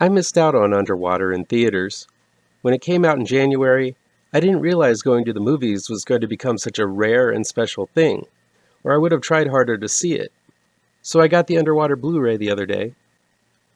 I missed out on Underwater in theaters. When it came out in January, I didn't realize going to the movies was going to become such a rare and special thing, or I would have tried harder to see it. So I got the Underwater Blu-ray the other day,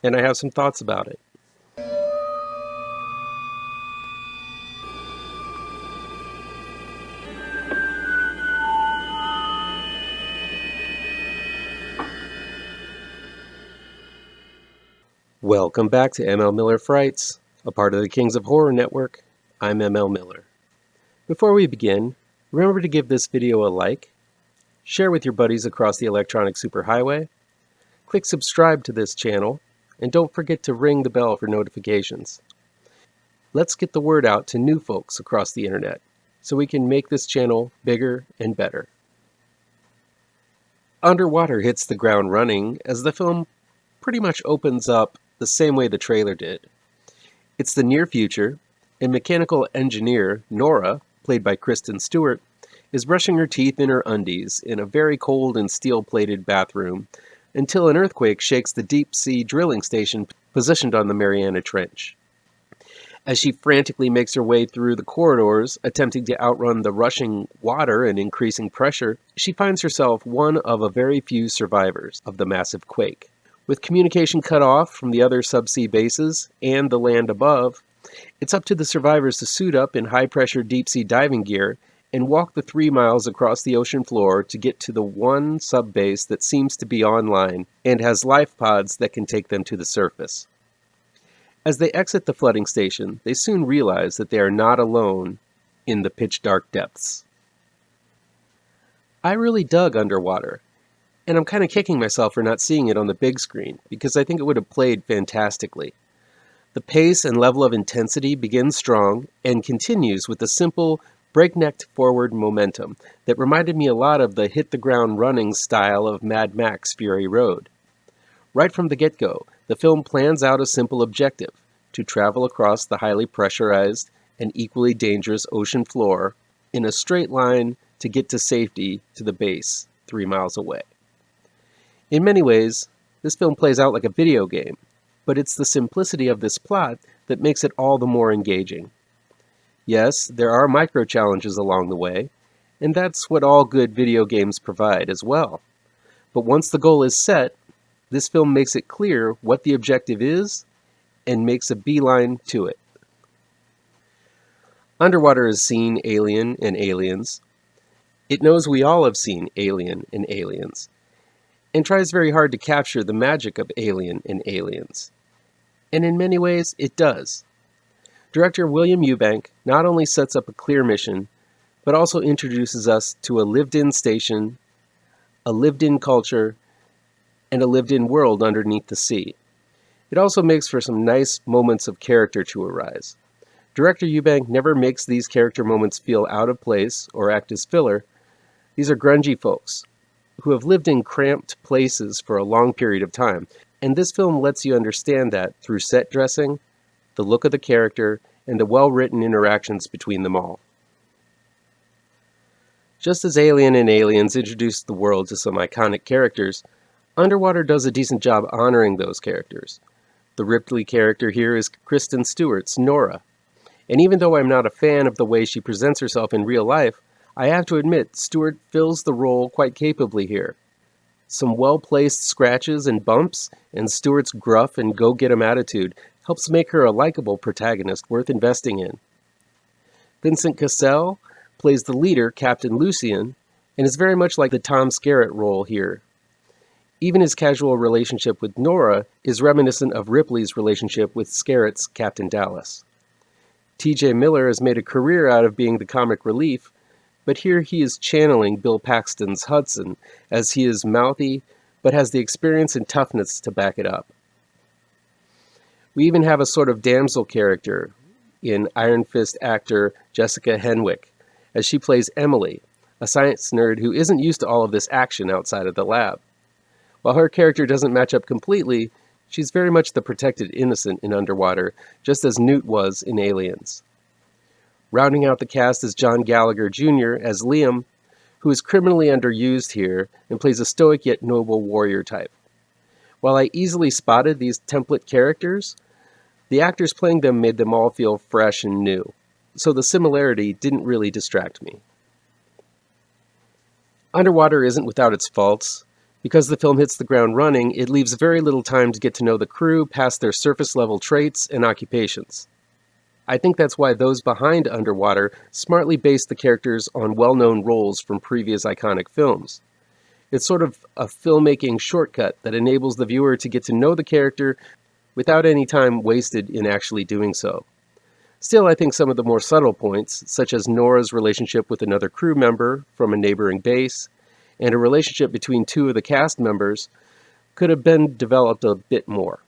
and I have some thoughts about it. Welcome back to ML Miller Frights, a part of the Kings of Horror Network. I'm ML Miller. Before we begin, remember to give this video a like, share with your buddies across the electronic superhighway, click subscribe to this channel, and don't forget to ring the bell for notifications. Let's get the word out to new folks across the internet so we can make this channel bigger and better. Underwater hits the ground running as the film pretty much opens up the same way the trailer did. It's the near future, and mechanical engineer Nora, played by Kristen Stewart, is brushing her teeth in her undies in a very cold and steel-plated bathroom until an earthquake shakes the deep-sea drilling station positioned on the Mariana Trench. As she frantically makes her way through the corridors, attempting to outrun the rushing water and increasing pressure, she finds herself one of a very few survivors of the massive quake. With communication cut off from the other subsea bases and the land above, it's up to the survivors to suit up in high-pressure deep-sea diving gear and walk the 3 miles across the ocean floor to get to the one sub-base that seems to be online and has life pods that can take them to the surface. As they exit the flooding station, they soon realize that they are not alone in the pitch-dark depths. I really dug Underwater. And I'm kind of kicking myself for not seeing it on the big screen, because I think it would have played fantastically. The pace and level of intensity begins strong and continues with a simple, breakneck forward momentum that reminded me a lot of the hit-the-ground-running style of Mad Max Fury Road. Right from the get-go, the film plans out a simple objective: to travel across the highly pressurized and equally dangerous ocean floor in a straight line to get to safety to the base 3 miles away. In many ways, this film plays out like a video game, but it's the simplicity of this plot that makes it all the more engaging. Yes, there are micro-challenges along the way, and that's what all good video games provide as well. But once the goal is set, this film makes it clear what the objective is and makes a beeline to it. Underwater has seen Alien and Aliens. It knows we all have seen Alien and Aliens, and tries very hard to capture the magic of Alien and Aliens. And in many ways, it does. Director William Eubank not only sets up a clear mission, but also introduces us to a lived-in station, a lived-in culture, and a lived-in world underneath the sea. It also makes for some nice moments of character to arise. Director Eubank never makes these character moments feel out of place or act as filler. These are grungy folks who have lived in cramped places for a long period of time, and this film lets you understand that through set dressing, the look of the character, and the well-written interactions between them all. Just as Alien and Aliens introduced the world to some iconic characters, Underwater does a decent job honoring those characters. The Ripley character here is Kristen Stewart's Nora, and even though I'm not a fan of the way she presents herself in real life, I have to admit, Stewart fills the role quite capably here. Some well-placed scratches and bumps, and Stewart's gruff and go-get-'em attitude helps make her a likable protagonist worth investing in. Vincent Cassel plays the leader, Captain Lucien, and is very much like the Tom Skerritt role here. Even his casual relationship with Nora is reminiscent of Ripley's relationship with Skerritt's Captain Dallas. T.J. Miller has made a career out of being the comic relief, but here he is channeling Bill Paxton's Hudson, as he is mouthy, but has the experience and toughness to back it up. We even have a sort of damsel character in Iron Fist actor Jessica Henwick, as she plays Emily, a science nerd who isn't used to all of this action outside of the lab. While her character doesn't match up completely, she's very much the protected innocent in Underwater, just as Newt was in Aliens. Rounding out the cast is John Gallagher Jr. as Liam, who is criminally underused here and plays a stoic yet noble warrior type. While I easily spotted these template characters, The actors playing them made them all feel fresh and new, so the similarity didn't really distract me. Underwater isn't without its faults. Because the film hits the ground running, it leaves very little time to get to know the crew past their surface-level traits and occupations. I think that's why those behind Underwater smartly based the characters on well-known roles from previous iconic films. It's sort of a filmmaking shortcut that enables the viewer to get to know the character without any time wasted in actually doing so. Still, I think some of the more subtle points, such as Nora's relationship with another crew member from a neighboring base, and a relationship between two of the cast members, could have been developed a bit more.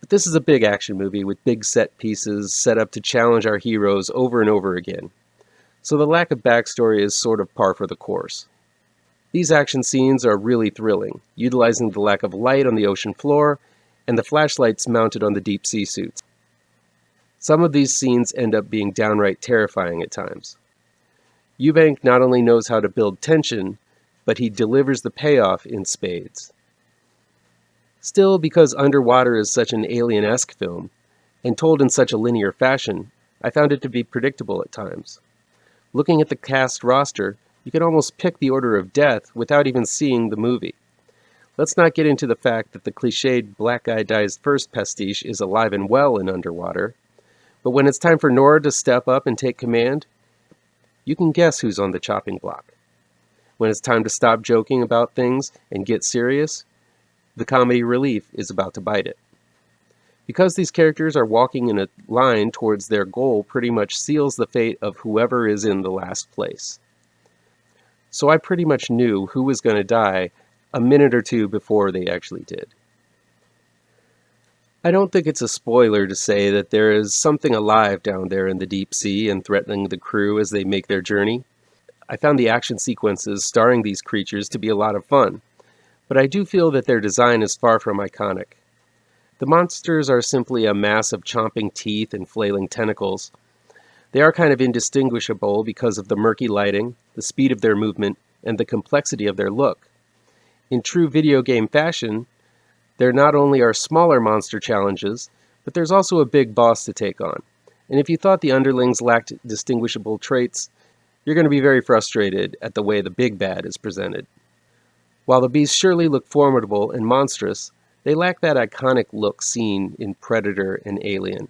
But this is a big action movie with big set pieces set up to challenge our heroes over and over again, so the lack of backstory is sort of par for the course. These action scenes are really thrilling, utilizing the lack of light on the ocean floor and the flashlights mounted on the deep sea suits. Some of these scenes end up being downright terrifying at times. Eubank not only knows how to build tension, but he delivers the payoff in spades. Still, because Underwater is such an alien-esque film, and told in such a linear fashion, I found it to be predictable at times. Looking at the cast roster, you can almost pick the order of death without even seeing the movie. Let's not get into the fact that the cliched black guy dies first pastiche is alive and well in Underwater, but when it's time for Nora to step up and take command, you can guess who's on the chopping block. When it's time to stop joking about things and get serious, the comedy relief is about to bite it. Because these characters are walking in a line towards their goal pretty much seals the fate of whoever is in the last place. So I pretty much knew who was going to die a minute or two before they actually did. I don't think it's a spoiler to say that there is something alive down there in the deep sea and threatening the crew as they make their journey. I found the action sequences starring these creatures to be a lot of fun, but I do feel that their design is far from iconic. The monsters are simply a mass of chomping teeth and flailing tentacles. They are kind of indistinguishable because of the murky lighting, the speed of their movement, and the complexity of their look. In true video game fashion, there not only are smaller monster challenges, but there's also a big boss to take on. And if you thought the underlings lacked distinguishable traits, you're going to be very frustrated at the way the big bad is presented. While the beasts surely look formidable and monstrous, they lack that iconic look seen in Predator and Alien.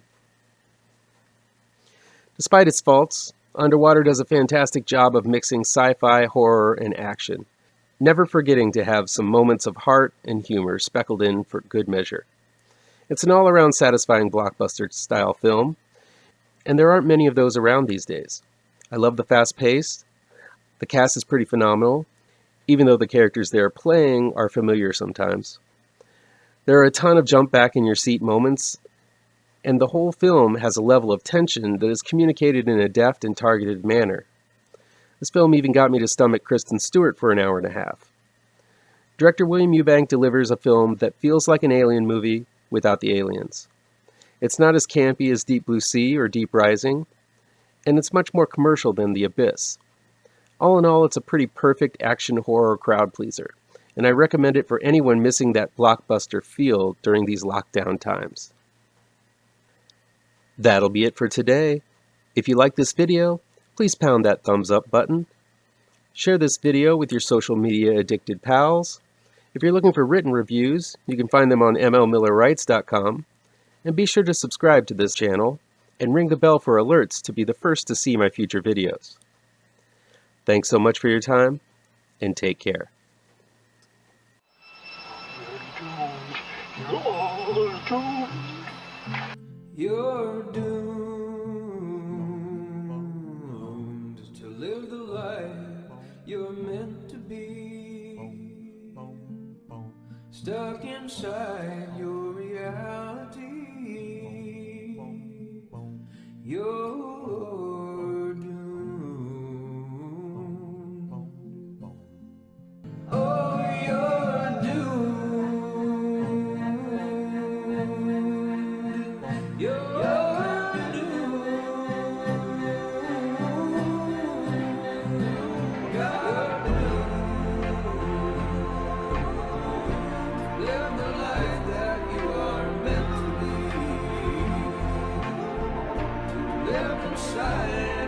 Despite its faults, Underwater does a fantastic job of mixing sci-fi, horror, and action, never forgetting to have some moments of heart and humor speckled in for good measure. It's an all-around satisfying blockbuster-style film, and there aren't many of those around these days. I love the fast pace. The cast is pretty phenomenal, even though the characters they are playing are familiar sometimes. There are a ton of jump back in your seat moments, and the whole film has a level of tension that is communicated in a deft and targeted manner. This film even got me to stomach Kristen Stewart for an hour and a half. Director William Eubank delivers a film that feels like an alien movie without the aliens. It's not as campy as Deep Blue Sea or Deep Rising, and it's much more commercial than The Abyss. All in all, it's a pretty perfect action horror crowd pleaser, and I recommend it for anyone missing that blockbuster feel during these lockdown times. That'll be it for today. If you like this video, please pound that thumbs up button. Share this video with your social media addicted pals. If you're looking for written reviews, you can find them on mlmillerwrites.com. And be sure to subscribe to this channel and ring the bell for alerts to be the first to see my future videos. Thanks so much for your time, and take care. You're doomed to live the life you're meant to be, stuck inside your reality. You're doomed. Oh, you're doomed. You're doomed. God doomed. Live the life that you are meant to be. live inside.